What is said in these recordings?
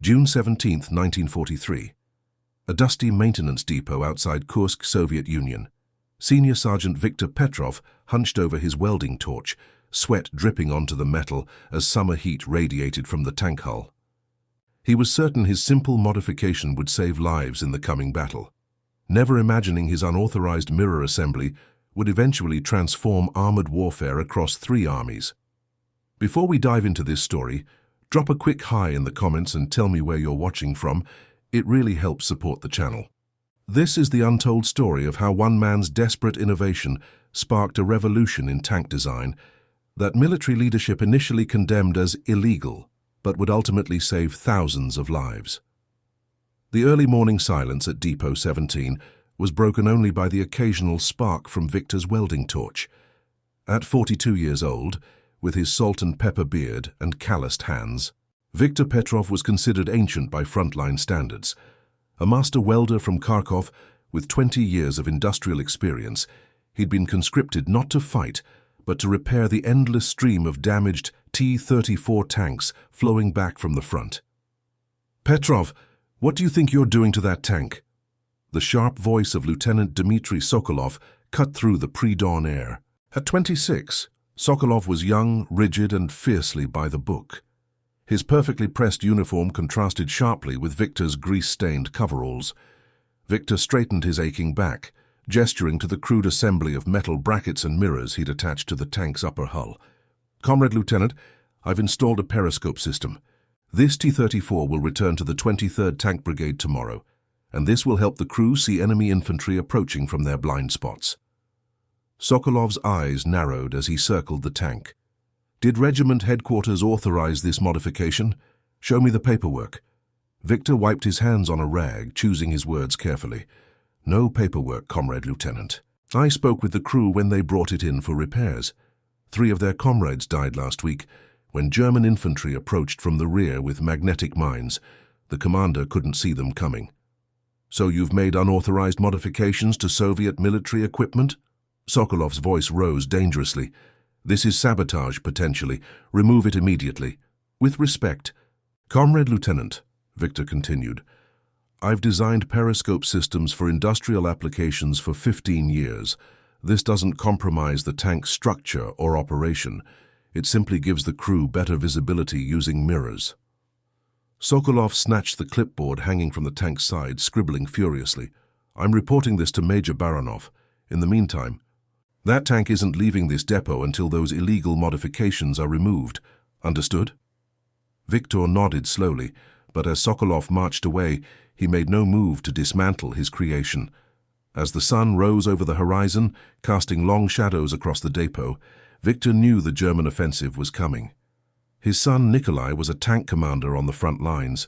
June 17, 1943. A dusty maintenance depot outside Kursk, Soviet Union. Senior Sergeant Viktor Petrov hunched over his welding torch, sweat dripping onto the metal as summer heat radiated from the tank hull. He was certain his simple modification would save lives in the coming battle, never imagining his unauthorized mirror assembly would eventually transform armored warfare across 3 armies. Before we dive into this story, drop a quick hi in the comments and tell me where you're watching from. It really helps support the channel. This is the untold story of how one man's desperate innovation sparked a revolution in tank design that military leadership initially condemned as illegal, but would ultimately save thousands of lives. The early morning silence at Depot 17 was broken only by the occasional spark from Victor's welding torch. At 42 years old, with his salt and pepper beard and calloused hands, Viktor Petrov was considered ancient by frontline standards. A master welder from Kharkov with 20 years of industrial experience, he'd been conscripted not to fight, but to repair the endless stream of damaged T-34 tanks flowing back from the front. "Petrov, what do you think you're doing to that tank?" The sharp voice of Lieutenant Dmitry Sokolov cut through the pre-dawn air. At 26, Sokolov was young, rigid, and fiercely by the book. His perfectly pressed uniform contrasted sharply with Victor's grease-stained coveralls. Victor straightened his aching back, gesturing to the crude assembly of metal brackets and mirrors he'd attached to the tank's upper hull. "Comrade Lieutenant, I've installed a periscope system. This T-34 will return to the 23rd Tank Brigade tomorrow, and this will help the crew see enemy infantry approaching from their blind spots." Sokolov's eyes narrowed as he circled the tank. "Did regiment headquarters authorize this modification? Show me the paperwork." Victor wiped his hands on a rag, choosing his words carefully. "No paperwork, Comrade Lieutenant. I spoke with the crew when they brought it in for repairs. 3 of their comrades died last week when German infantry approached from the rear with magnetic mines. The commander couldn't see them coming." "So you've made unauthorized modifications to Soviet military equipment?" Sokolov's voice rose dangerously. "This is sabotage, potentially. Remove it immediately. With respect." "Comrade Lieutenant," Victor continued, "I've designed periscope systems for industrial applications for 15 years. This doesn't compromise the tank's structure or operation. It simply gives the crew better visibility using mirrors." Sokolov snatched the clipboard hanging from the tank's side, scribbling furiously. "I'm reporting this to Major Baranov. In the meantime, that tank isn't leaving this depot until those illegal modifications are removed. Understood?" Viktor nodded slowly, but as Sokolov marched away, he made no move to dismantle his creation. As the sun rose over the horizon, casting long shadows across the depot, Viktor knew the German offensive was coming. His son Nikolai was a tank commander on the front lines.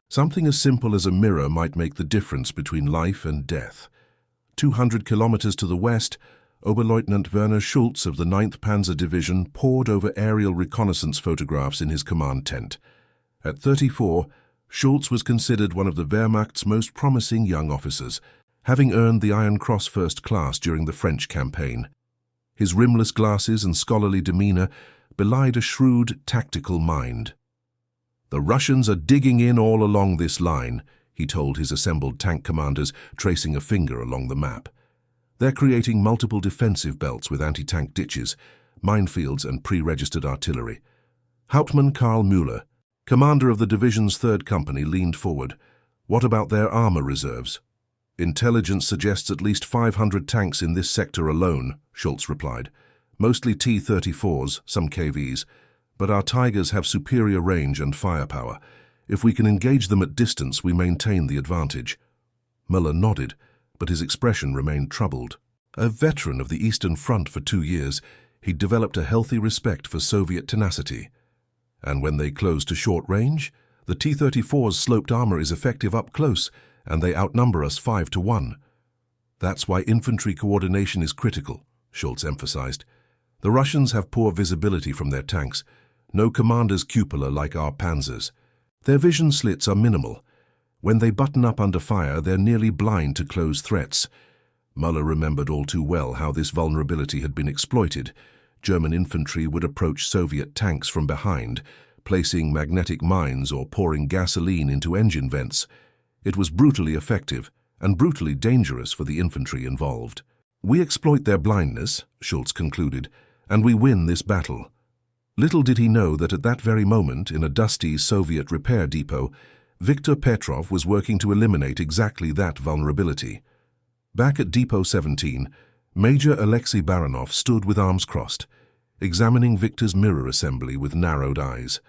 Something as simple as a mirror might make the difference between life and death. 200 kilometers to the west, Oberleutnant Werner Schulz of the 9th Panzer Division pored over aerial reconnaissance photographs in his command tent. At 34, Schulz was considered one of the Wehrmacht's most promising young officers, having earned the Iron Cross First Class during the French campaign. His rimless glasses and scholarly demeanor belied a shrewd, tactical mind. "The Russians are digging in all along this line," he told his assembled tank commanders, tracing a finger along the map. "They're creating multiple defensive belts with anti-tank ditches, minefields and pre-registered artillery." Hauptmann Karl Müller, commander of the division's 3rd Company, leaned forward. "What about their armor reserves?" "Intelligence suggests at least 500 tanks in this sector alone," Schulz replied. "Mostly T-34s, some KVs, but our Tigers have superior range and firepower. If we can engage them at distance, we maintain the advantage." Müller nodded, but his expression remained troubled. A veteran of the Eastern Front for 2 years, he'd developed a healthy respect for Soviet tenacity. And when they close to short range, the T-34's sloped armor is effective up close, and they outnumber us 5-1. "That's why infantry coordination is critical," Schulz emphasized. "The Russians have poor visibility from their tanks, no commander's cupola like our panzers. Their vision slits are minimal. When they button up under fire, they're nearly blind to close threats." Müller remembered all too well how this vulnerability had been exploited. German infantry would approach Soviet tanks from behind, placing magnetic mines or pouring gasoline into engine vents. It was brutally effective and brutally dangerous for the infantry involved. "We exploit their blindness," Schultz concluded, "and we win this battle." Little did he know that at that very moment, in a dusty Soviet repair depot, Viktor Petrov was working to eliminate exactly that vulnerability. Back at Depot 17, Major Alexei Baranov stood with arms crossed, examining Viktor's mirror assembly with narrowed eyes.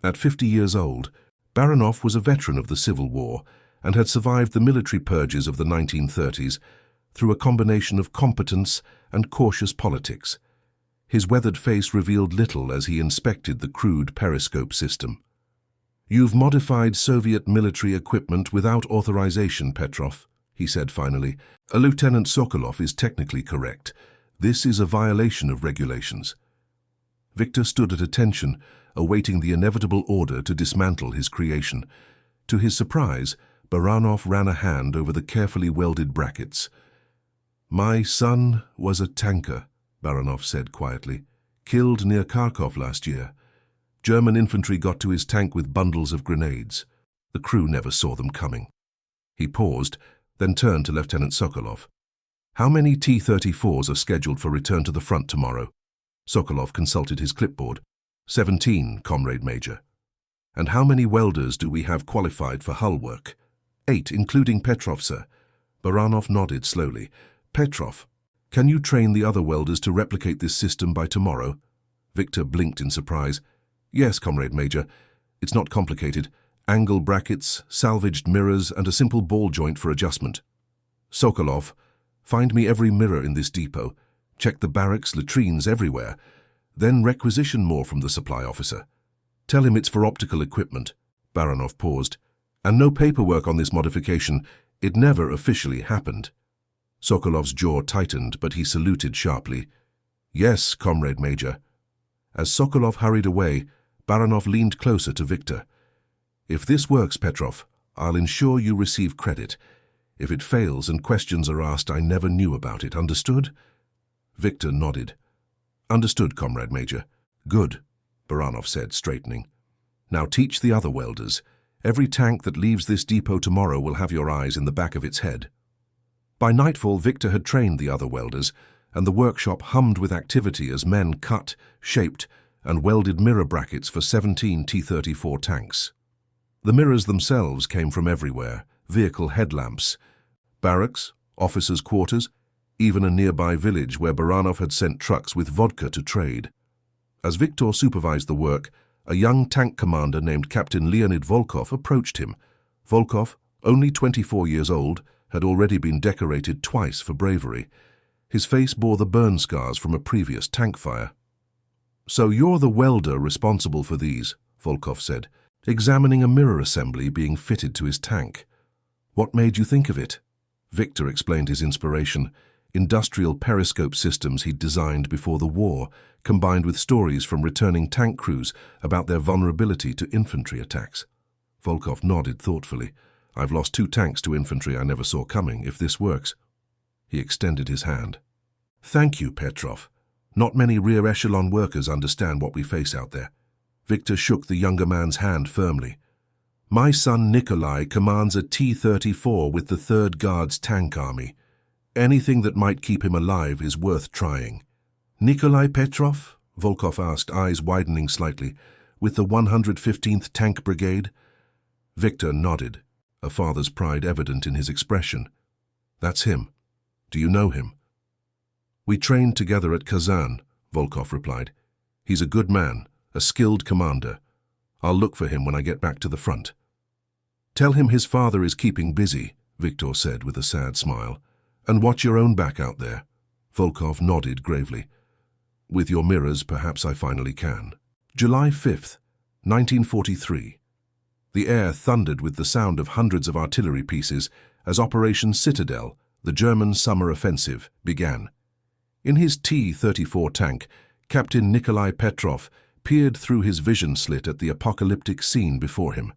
At 50 years old, Baranov was a veteran of the Civil War and had survived the military purges of the 1930s through a combination of competence and cautious politics. His weathered face revealed little as he inspected the crude periscope system. "You've modified Soviet military equipment without authorization, Petrov," he said finally. "Lieutenant Sokolov is technically correct. This is a violation of regulations." Viktor stood at attention, awaiting the inevitable order to dismantle his creation. To his surprise, Baranov ran a hand over the carefully welded brackets. "My son was a tanker," Baranov said quietly. "Killed near Kharkov last year. German infantry got to his tank with bundles of grenades. The crew never saw them coming." He paused, then turned to Lieutenant Sokolov. "How many T-34s are scheduled for return to the front tomorrow?" Sokolov consulted his clipboard. 17, Comrade Major." "And how many welders do we have qualified for hull work?" 8, including Petrov, sir." Baranov nodded slowly. "Petrov, can you train the other welders to replicate this system by tomorrow?" Viktor blinked in surprise. "Yes, Comrade Major. It's not complicated. Angle brackets, salvaged mirrors, and a simple ball joint for adjustment." "Sokolov, find me every mirror in this depot. Check the barracks, latrines, everywhere. Then requisition more from the supply officer. Tell him it's for optical equipment." Baranov paused. "And no paperwork on this modification. It never officially happened." Sokolov's jaw tightened, but he saluted sharply. "Yes, Comrade Major." As Sokolov hurried away, Baranov leaned closer to Viktor. "If this works, Petrov, I'll ensure you receive credit. If it fails and questions are asked, I never knew about it. Understood?" Viktor nodded. "Understood, Comrade Major." "Good," Baranov said, straightening. "Now teach the other welders. Every tank that leaves this depot tomorrow will have your eyes in the back of its head." By nightfall, Viktor had trained the other welders, and the workshop hummed with activity as men cut, shaped, and welded mirror brackets for 17 T-34 tanks. The mirrors themselves came from everywhere: vehicle headlamps, barracks, officers' quarters, even a nearby village where Baranov had sent trucks with vodka to trade. As Viktor supervised the work, a young tank commander named Captain Leonid Volkov approached him. Volkov, only 24 years old, had already been decorated twice for bravery. His face bore the burn scars from a previous tank fire. "So you're the welder responsible for these," Volkov said, examining a mirror assembly being fitted to his tank. "What made you think of it?" Viktor explained his inspiration: industrial periscope systems he'd designed before the war, combined with stories from returning tank crews about their vulnerability to infantry attacks. Volkov nodded thoughtfully. "I've lost 2 tanks to infantry I never saw coming, if this works." He extended his hand. "Thank you, Petrov. Not many rear echelon workers understand what we face out there." Viktor shook the younger man's hand firmly. "My son Nikolai commands a T-34 with the 3rd Guards Tank Army. Anything that might keep him alive is worth trying." "Nikolai Petrov?" Volkov asked, eyes widening slightly. "With the 115th Tank Brigade?" Viktor nodded, a father's pride evident in his expression. "That's him. Do you know him?" "We trained together at Kazan," Volkov replied. "He's a good man, a skilled commander. I'll look for him when I get back to the front." "Tell him his father is keeping busy," Viktor said with a sad smile. "And watch your own back out there." Volkov nodded gravely. "With your mirrors, perhaps I finally can." July 5th, 1943. The air thundered with the sound of hundreds of artillery pieces as Operation Citadel, the German summer offensive, began. In his T-34 tank, Captain Nikolai Petrov peered through his vision slit at the apocalyptic scene before him.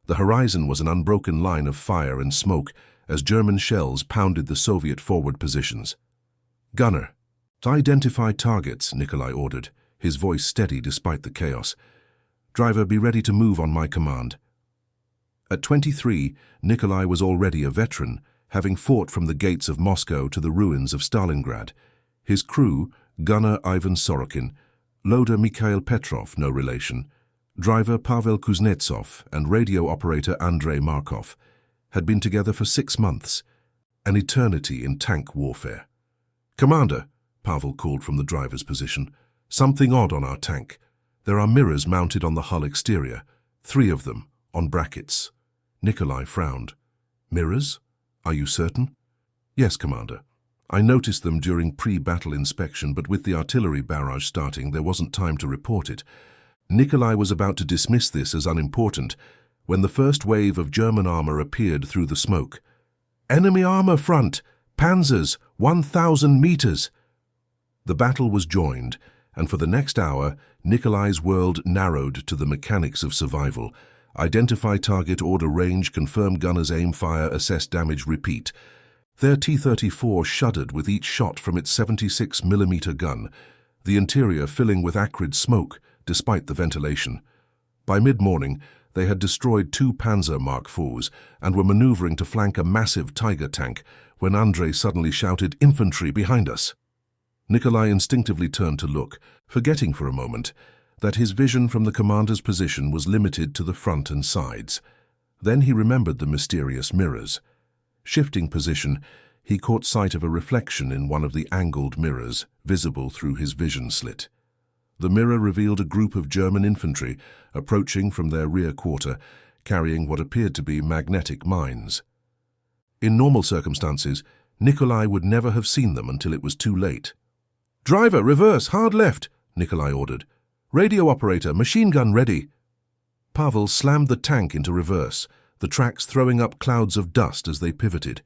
The horizon was an unbroken line of fire and smoke as German shells pounded the Soviet forward positions. "Gunner, identify targets," Nikolai ordered, his voice steady despite the chaos. Driver, be ready to move on my command. At 23, Nikolai was already a veteran, having fought from the gates of Moscow to the ruins of Stalingrad. His crew, gunner Ivan Sorokin, loader Mikhail Petrov, no relation, driver Pavel Kuznetsov, and radio operator Andrei Markov, had been together for 6 months, an eternity in tank warfare. "Commander," Pavel called from the driver's position, "something odd on our tank. There are mirrors mounted on the hull exterior, 3 of them, on brackets." Nikolai frowned. "Mirrors? Are you certain?" "Yes, Commander. I noticed them during pre-battle inspection, but with the artillery barrage starting, there wasn't time to report it." Nikolai was about to dismiss this as unimportant when the first wave of German armor appeared through the smoke. "Enemy armor front! Panzers! 1,000 meters!" The battle was joined, and for the next hour, Nikolai's world narrowed to the mechanics of survival. Identify target, order range, confirm gunner's aim, fire, assess damage, repeat. Their T-34 shuddered with each shot from its 76mm gun, the interior filling with acrid smoke despite the ventilation. By mid-morning, they had destroyed 2 Panzer Mark IVs and were maneuvering to flank a massive Tiger tank when Andrei suddenly shouted, "Infantry behind us!" Nikolai instinctively turned to look, forgetting for a moment that his vision from the commander's position was limited to the front and sides. Then he remembered the mysterious mirrors. Shifting position, he caught sight of a reflection in one of the angled mirrors, visible through his vision slit. The mirror revealed a group of German infantry approaching from their rear quarter, carrying what appeared to be magnetic mines. In normal circumstances, Nikolai would never have seen them until it was too late. "Driver, reverse, hard left," Nikolai ordered. "Radio operator, machine gun ready." Pavel slammed the tank into reverse, the tracks throwing up clouds of dust as they pivoted.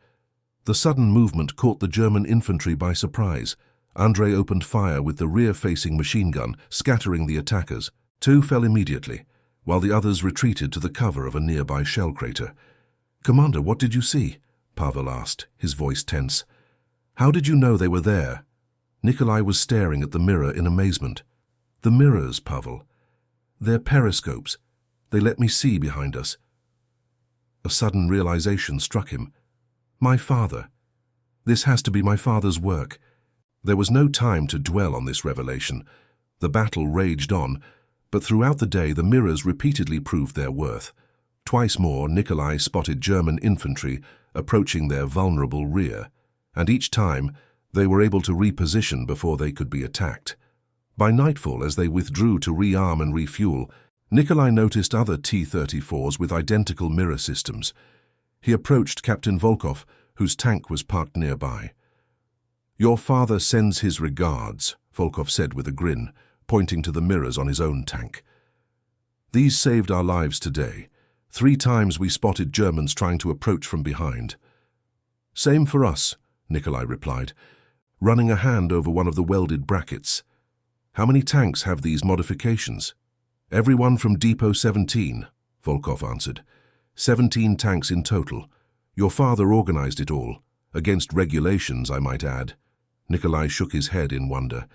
The sudden movement caught the German infantry by surprise. Andrei opened fire with the rear-facing machine gun, scattering the attackers. 2 fell immediately, while the others retreated to the cover of a nearby shell crater. "Commander, what did you see?" Pavel asked, his voice tense. "How did you know they were there?" Nikolai was staring at the mirror in amazement. "The mirrors, Pavel. They're periscopes. They let me see behind us." A sudden realization struck him. My father. This has to be my father's work. There was no time to dwell on this revelation. The battle raged on, but throughout the day the mirrors repeatedly proved their worth. Twice more Nikolai spotted German infantry approaching their vulnerable rear, and each time they were able to reposition before they could be attacked. By nightfall, as they withdrew to rearm and refuel, Nikolai noticed other T-34s with identical mirror systems. He approached Captain Volkov, whose tank was parked nearby. "Your father sends his regards," Volkov said with a grin, pointing to the mirrors on his own tank. "These saved our lives today. 3 times we spotted Germans trying to approach from behind." "Same for us," Nikolai replied, running a hand over one of the welded brackets. "How many tanks have these modifications?" "Everyone from Depot 17, Volkov answered. 17 tanks in total. Your father organized it all. Against regulations, I might add." Nikolai shook his head in wonder.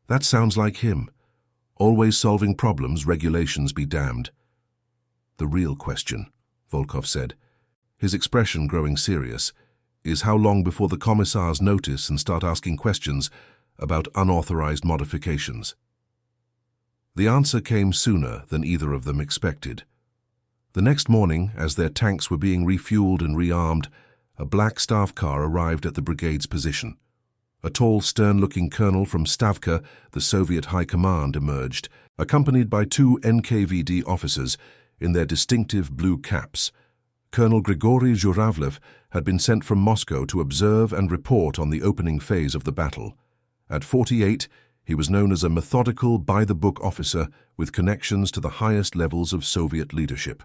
"That sounds like him. Always solving problems, regulations be damned." "The real question," Volkov said, his expression growing serious, "is how long before the commissars notice and start asking questions about unauthorized modifications." The answer came sooner than either of them expected. The next morning, as their tanks were being refueled and rearmed, a black staff car arrived at the brigade's position. A tall, stern-looking colonel from Stavka, the Soviet High Command, emerged, accompanied by 2 NKVD officers in their distinctive blue caps. Colonel Grigory Zhuravlev had been sent from Moscow to observe and report on the opening phase of the battle. At 48, he was known as a methodical, by-the-book officer with connections to the highest levels of Soviet leadership.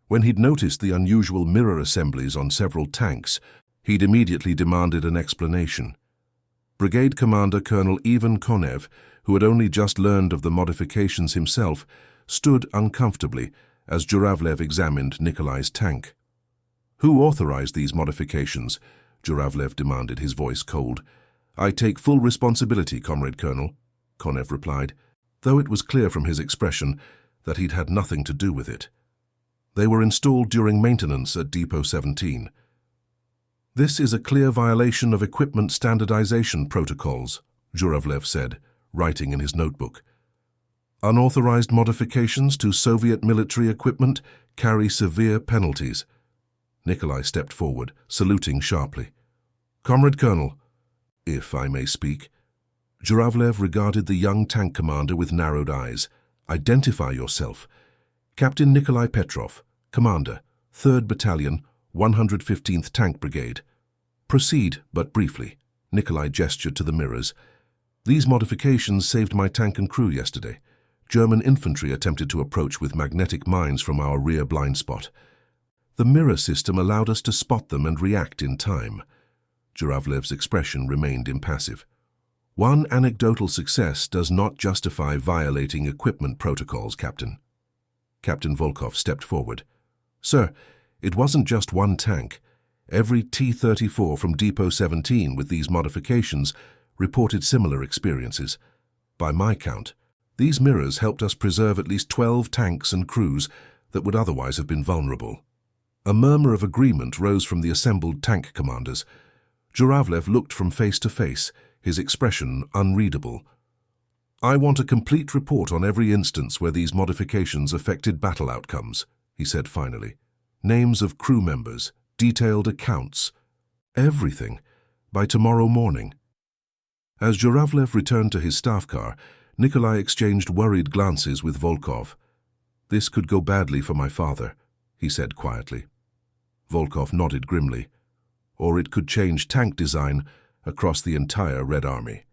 When he'd noticed the unusual mirror assemblies on several tanks, he'd immediately demanded an explanation. Brigade Commander Colonel Ivan Konev, who had only just learned of the modifications himself, stood uncomfortably as Zhuravlev examined Nikolai's tank. "Who authorized these modifications?" Zhuravlev demanded, his voice cold. "I take full responsibility, Comrade Colonel," Konev replied, though it was clear from his expression that he'd had nothing to do with it. They were installed during maintenance at Depot 17. "This is a clear violation of equipment standardization protocols," Zhuravlev said, writing in his notebook. "Unauthorized modifications to Soviet military equipment carry severe penalties." Nikolai stepped forward, saluting sharply. "Comrade Colonel, if I may speak." Zhuravlev regarded the young tank commander with narrowed eyes. "Identify yourself." "Captain Nikolai Petrov, Commander, 3rd Battalion, 115th Tank Brigade." "Proceed, but briefly." Nikolai gestured to the mirrors. "These modifications saved my tank and crew yesterday. German infantry attempted to approach with magnetic mines from our rear blind spot. The mirror system allowed us to spot them and react in time." Zhuravlev's expression remained impassive. "One anecdotal success does not justify violating equipment protocols, Captain." Captain Volkov stepped forward. "Sir, it wasn't just one tank. Every T-34 from Depot 17 with these modifications reported similar experiences. By my count, these mirrors helped us preserve at least 12 tanks and crews that would otherwise have been vulnerable." A murmur of agreement rose from the assembled tank commanders. Zhuravlev looked from face to face, his expression unreadable. "I want a complete report on every instance where these modifications affected battle outcomes," he said finally. "Names of crew members, detailed accounts, everything, by tomorrow morning." As Zhuravlev returned to his staff car, Nikolai exchanged worried glances with Volkov. "This could go badly for my father," he said quietly. Volkov nodded grimly. "Or it could change tank design across the entire Red Army."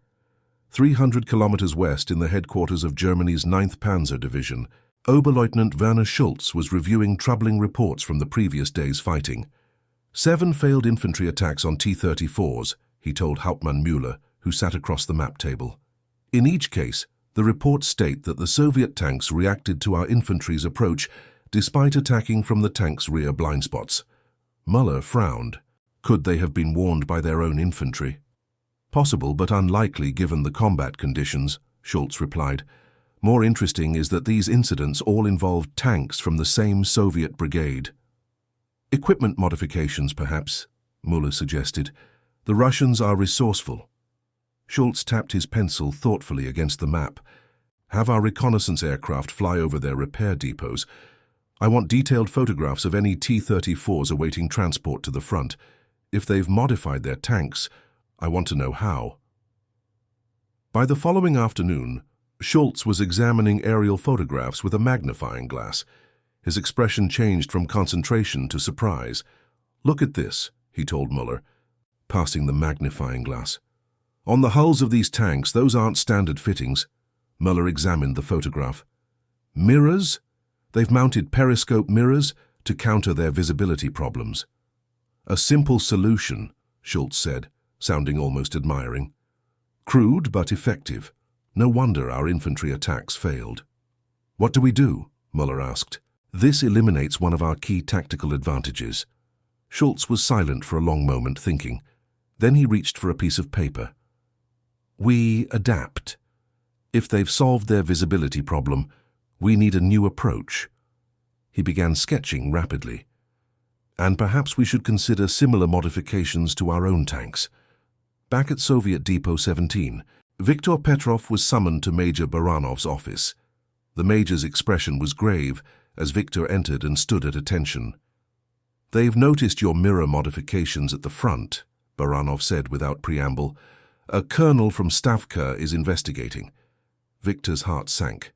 300 kilometers west in the headquarters of Germany's 9th Panzer Division, Oberleutnant Werner Schultz was reviewing troubling reports from the previous day's fighting. 7 failed infantry attacks on T-34s, he told Hauptmann Müller, who sat across the map table. "In each case, the reports state that the Soviet tanks reacted to our infantry's approach despite attacking from the tank's rear blind spots." Müller frowned. Could they have been warned by their own infantry? "Possible, but unlikely given the combat conditions," Schultz replied. "More interesting is that these incidents all involved tanks from the same Soviet brigade." "Equipment modifications, perhaps," Müller suggested. "The Russians are resourceful." Schultz tapped his pencil thoughtfully against the map. "Have our reconnaissance aircraft fly over their repair depots. I want detailed photographs of any T-34s awaiting transport to the front. If they've modified their tanks, I want to know how." By the following afternoon, Schultz was examining aerial photographs with a magnifying glass. His expression changed from concentration to surprise. "Look at this," he told Müller, passing the magnifying glass. "On the hulls of these tanks, those aren't standard fittings." Müller examined the photograph. "Mirrors? They've mounted periscope mirrors to counter their visibility problems." "A simple solution," Schultz said, sounding almost admiring. "Crude but effective. No wonder our infantry attacks failed." "What do we do?" Müller asked. "This eliminates one of our key tactical advantages." Schultz was silent for a long moment, thinking. Then he reached for a piece of paper. "We adapt. If they've solved their visibility problem, we need a new approach." He began sketching rapidly. "And perhaps we should consider similar modifications to our own tanks." Back at Soviet Depot 17, Viktor Petrov was summoned to Major Baranov's office. The major's expression was grave as Viktor entered and stood at attention. "They've noticed your mirror modifications at the front," Baranov said without preamble. "A colonel from Stavka is investigating." Viktor's heart sank.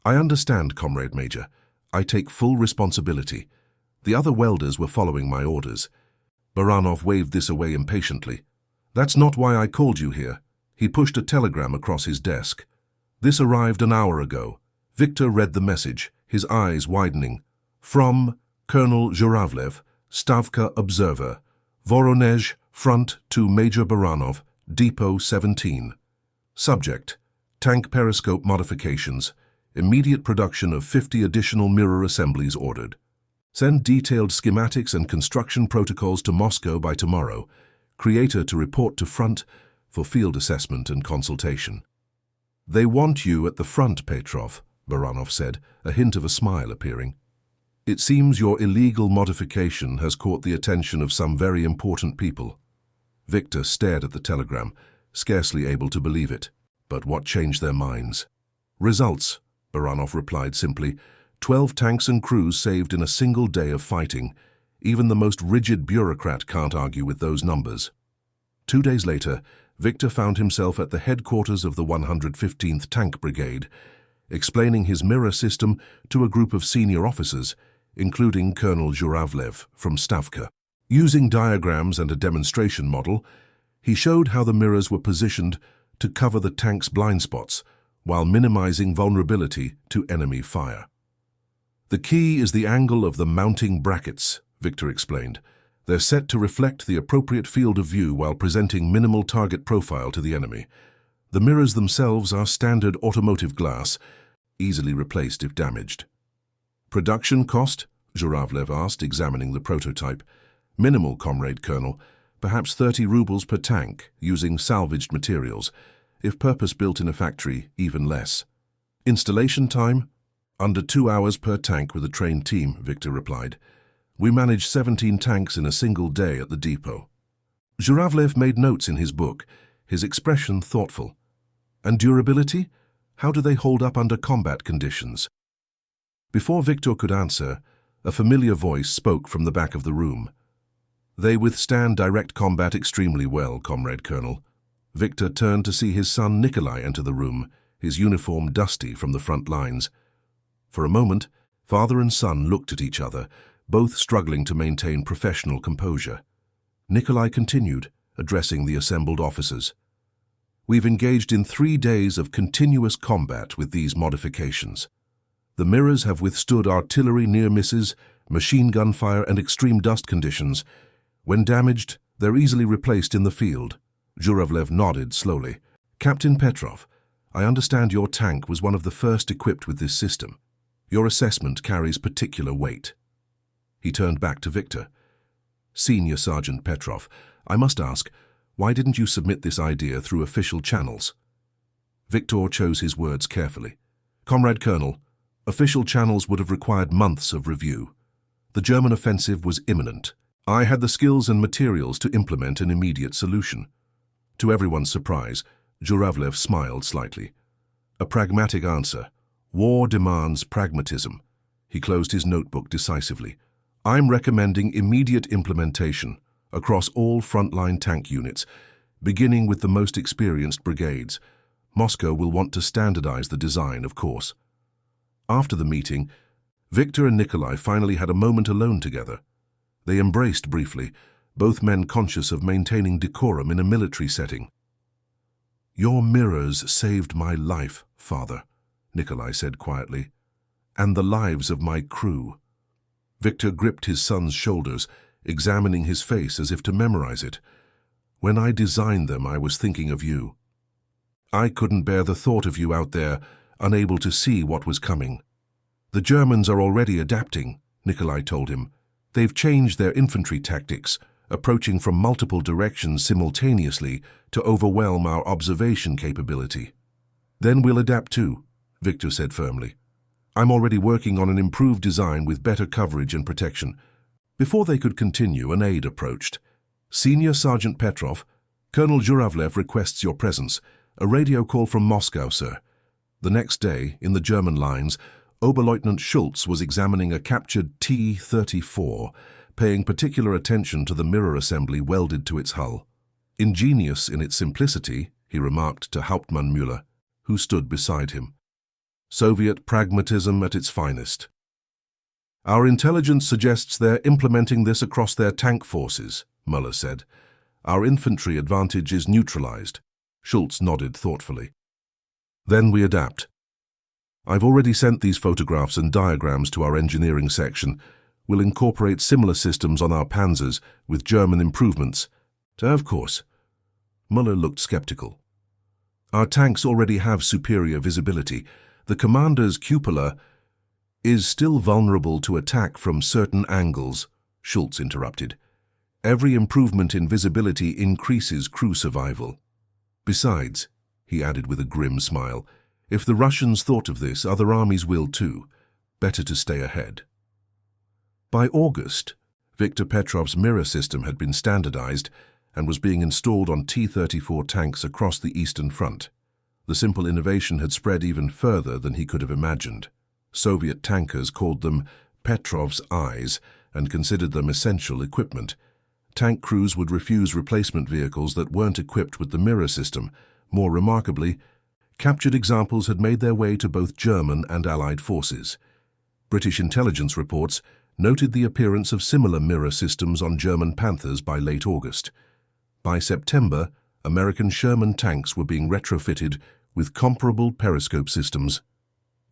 "I understand, Comrade Major. I take full responsibility. The other welders were following my orders." Baranov waved this away impatiently. "That's not why I called you here." He pushed a telegram across his desk. "This arrived an hour ago." Viktor read the message, his eyes widening. "From Colonel Zhuravlev, Stavka Observer, Voronezh, front to Major Baranov, Depot 17. Subject: tank periscope modifications. Immediate production of 50 additional mirror assemblies ordered. Send detailed schematics and construction protocols to Moscow by tomorrow. Creator to report to front for field assessment and consultation." "They want you at the front, Petrov," Baranov said, a hint of a smile appearing. It seems your illegal modification has caught the attention of some very important people. Victor stared at the telegram, scarcely able to believe it. But what changed their minds? Results, Baranov replied simply. 12 tanks and crews saved in a single day of fighting. Even the most rigid bureaucrat can't argue with those numbers. 2 days later, Victor found himself at the headquarters of the 115th Tank Brigade, explaining his mirror system to a group of senior officers, including Colonel Zhuravlev from Stavka. Using diagrams and a demonstration model, he showed how the mirrors were positioned to cover the tank's blind spots while minimizing vulnerability to enemy fire. The key is the angle of the mounting brackets, Victor explained. They're set to reflect the appropriate field of view while presenting minimal target profile to the enemy. The mirrors themselves are standard automotive glass, easily replaced if damaged. Production cost? Zhuravlev asked, examining the prototype. Minimal, Comrade Colonel. Perhaps 30 rubles per tank, using salvaged materials. If purpose-built in a factory, even less. Installation time? Under 2 hours per tank with a trained team, Victor replied. We managed 17 tanks in a single day at the depot. Zhuravlev made notes in his book, his expression thoughtful. And durability? How do they hold up under combat conditions? Before Victor could answer, a familiar voice spoke from the back of the room. They withstand direct combat extremely well, Comrade Colonel. Victor turned to see his son Nikolai enter the room, his uniform dusty from the front lines. For a moment, father and son looked at each other, both struggling to maintain professional composure. Nikolai continued, addressing the assembled officers. We've engaged in 3 days of continuous combat with these modifications. The mirrors have withstood artillery near misses, machine gun fire, and extreme dust conditions. When damaged, they're easily replaced in the field. Zhuravlev nodded slowly. Captain Petrov, I understand your tank was one of the first equipped with this system. Your assessment carries particular weight. He turned back to Victor. Senior Sergeant Petrov, I must ask, why didn't you submit this idea through official channels? Victor chose his words carefully. Comrade Colonel, official channels would have required months of review. The German offensive was imminent. I had the skills and materials to implement an immediate solution. To everyone's surprise, Zhuravlev smiled slightly. A pragmatic answer. War demands pragmatism. He closed his notebook decisively. I'm recommending immediate implementation across all frontline tank units, beginning with the most experienced brigades. Moscow will want to standardize the design, of course. After the meeting, Victor and Nikolai finally had a moment alone together. They embraced briefly, both men conscious of maintaining decorum in a military setting. Your mirrors saved my life, father, Nikolai said quietly, and the lives of my crew. Victor gripped his son's shoulders, examining his face as if to memorize it. When I designed them, I was thinking of you. I couldn't bear the thought of you out there, unable to see what was coming. The Germans are already adapting, Nikolai told him. They've changed their infantry tactics, approaching from multiple directions simultaneously to overwhelm our observation capability. Then we'll adapt too, Victor said firmly. I'm already working on an improved design with better coverage and protection. Before they could continue, an aide approached. Senior Sergeant Petrov, Colonel Zhuravlev requests your presence. A radio call from Moscow, sir. The next day, in the German lines, Oberleutnant Schultz was examining a captured T-34, paying particular attention to the mirror assembly welded to its hull. Ingenious in its simplicity, he remarked to Hauptmann Müller, who stood beside him. Soviet pragmatism at its finest. Our intelligence suggests they're implementing this across their tank forces, Müller said. Our infantry advantage is neutralized. Schultz nodded thoughtfully. Then we adapt. I've already sent these photographs and diagrams to our engineering section. We'll incorporate similar systems on our panzers with German improvements. Of course. Müller looked skeptical. Our tanks already have superior visibility. The commander's cupola is still vulnerable to attack from certain angles, Schultz interrupted. Every improvement in visibility increases crew survival. Besides, he added with a grim smile, If the Russians thought of this, other armies will too. Better to stay ahead. By August, Viktor Petrov's mirror system had been standardized and was being installed on T-34 tanks across the Eastern Front. The simple innovation had spread even further than he could have imagined. Soviet tankers called them Petrov's eyes and considered them essential equipment. Tank crews would refuse replacement vehicles that weren't equipped with the mirror system. More remarkably, captured examples had made their way to both German and Allied forces. British intelligence reports noted the appearance of similar mirror systems on German Panthers by late August. By September, American Sherman tanks were being retrofitted with comparable periscope systems.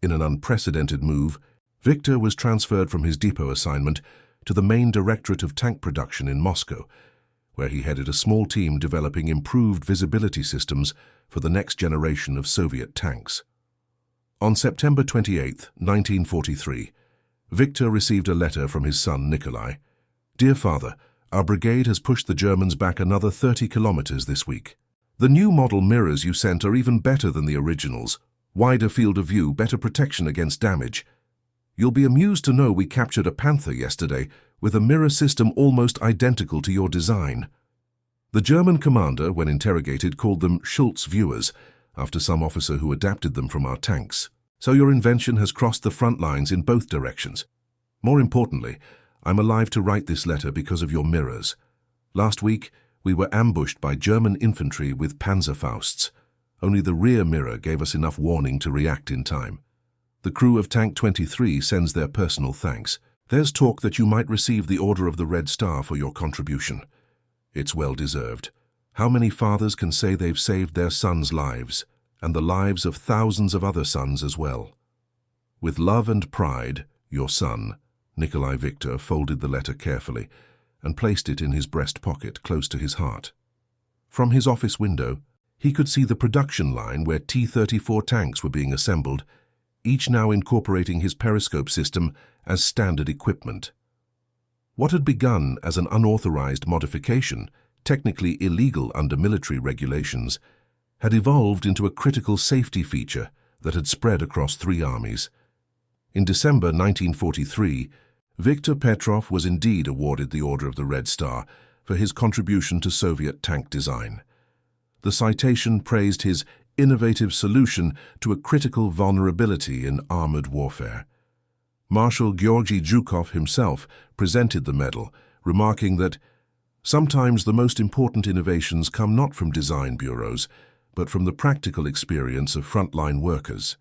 In an unprecedented move, Viktor was transferred from his depot assignment to the main directorate of tank production in Moscow, where he headed a small team developing improved visibility systems for the next generation of Soviet tanks. On September 28, 1943, Viktor received a letter from his son Nikolai. "Dear father, our brigade has pushed the Germans back another 30 kilometers this week. The new model mirrors you sent are even better than the originals. Wider field of view, better protection against damage. You'll be amused to know we captured a Panther yesterday with a mirror system almost identical to your design." The German commander, when interrogated, called them Schultz viewers, after some officer who adapted them from our tanks. "So your invention has crossed the front lines in both directions. More importantly, I'm alive to write this letter because of your mirrors. Last week, we were ambushed by German infantry with Panzerfausts. Only the rear mirror gave us enough warning to react in time. The crew of Tank 23 sends their personal thanks. There's talk that you might receive the Order of the Red Star for your contribution. It's well deserved. How many fathers can say they've saved their sons' lives, and the lives of thousands of other sons as well? With love and pride, your son." Nikolai Viktor folded the letter carefully and placed it in his breast pocket close to his heart. From his office window, he could see the production line where T-34 tanks were being assembled, each now incorporating his periscope system as standard equipment. What had begun as an unauthorized modification, technically illegal under military regulations, had evolved into a critical safety feature that had spread across 3 armies. In December 1943, Viktor Petrov was indeed awarded the Order of the Red Star for his contribution to Soviet tank design. The citation praised his innovative solution to a critical vulnerability in armored warfare. Marshal Georgy Zhukov himself presented the medal, remarking that sometimes the most important innovations come not from design bureaus, but from the practical experience of frontline workers.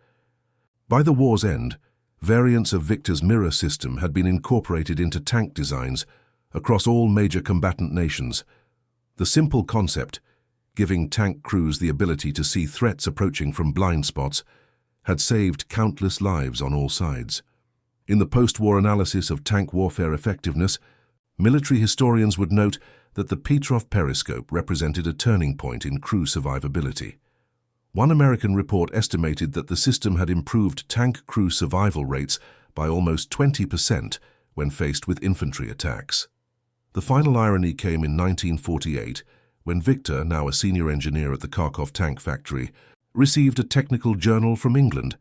By the war's end, variants of Viktor's mirror system had been incorporated into tank designs across all major combatant nations. The simple concept, giving tank crews the ability to see threats approaching from blind spots, had saved countless lives on all sides. In the post-war analysis of tank warfare effectiveness, military historians would note that the Petrov periscope represented a turning point in crew survivability. One American report estimated that the system had improved tank crew survival rates by almost 20% when faced with infantry attacks. The final irony came in 1948, when Viktor, now a senior engineer at the Kharkov tank factory, received a technical journal from England.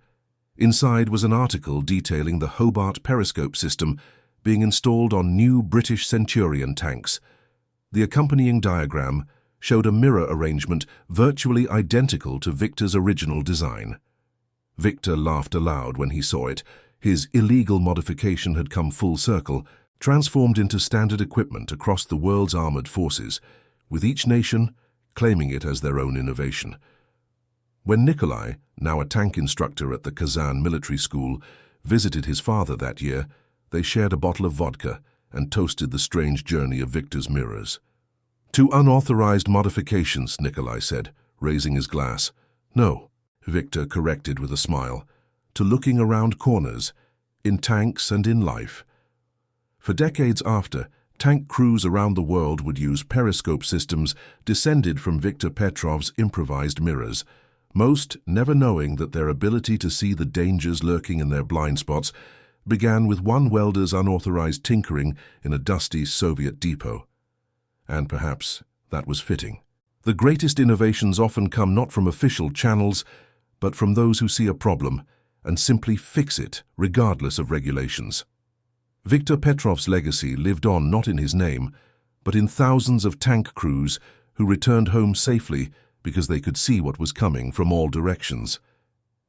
Inside was an article detailing the Hobart periscope system being installed on new British Centurion tanks. The accompanying diagram showed a mirror arrangement virtually identical to Viktor's original design. Viktor laughed aloud when he saw it. His illegal modification had come full circle, transformed into standard equipment across the world's armored forces, with each nation claiming it as their own innovation. When Nikolai, now a tank instructor at the Kazan military school, visited his father that year, they shared a bottle of vodka and toasted the strange journey of Viktor's mirrors. "To unauthorized modifications," Nikolai said, raising his glass. "No," Viktor corrected with a smile, "to looking around corners, in tanks and in life." For decades after, tank crews around the world would use periscope systems descended from Viktor Petrov's improvised mirrors, most never knowing that their ability to see the dangers lurking in their blind spots began with one welder's unauthorized tinkering in a dusty Soviet depot. And perhaps that was fitting. The greatest innovations often come not from official channels, but from those who see a problem and simply fix it, regardless of regulations. Viktor Petrov's legacy lived on not in his name, but in thousands of tank crews who returned home safely because they could see what was coming from all directions.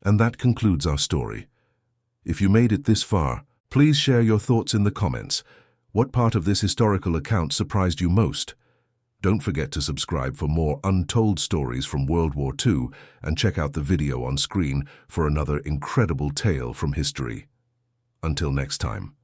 And that concludes our story. If you made it this far, please share your thoughts in the comments. What part of this historical account surprised you most? Don't forget to subscribe for more untold stories from World War II and check out the video on screen for another incredible tale from history. Until next time.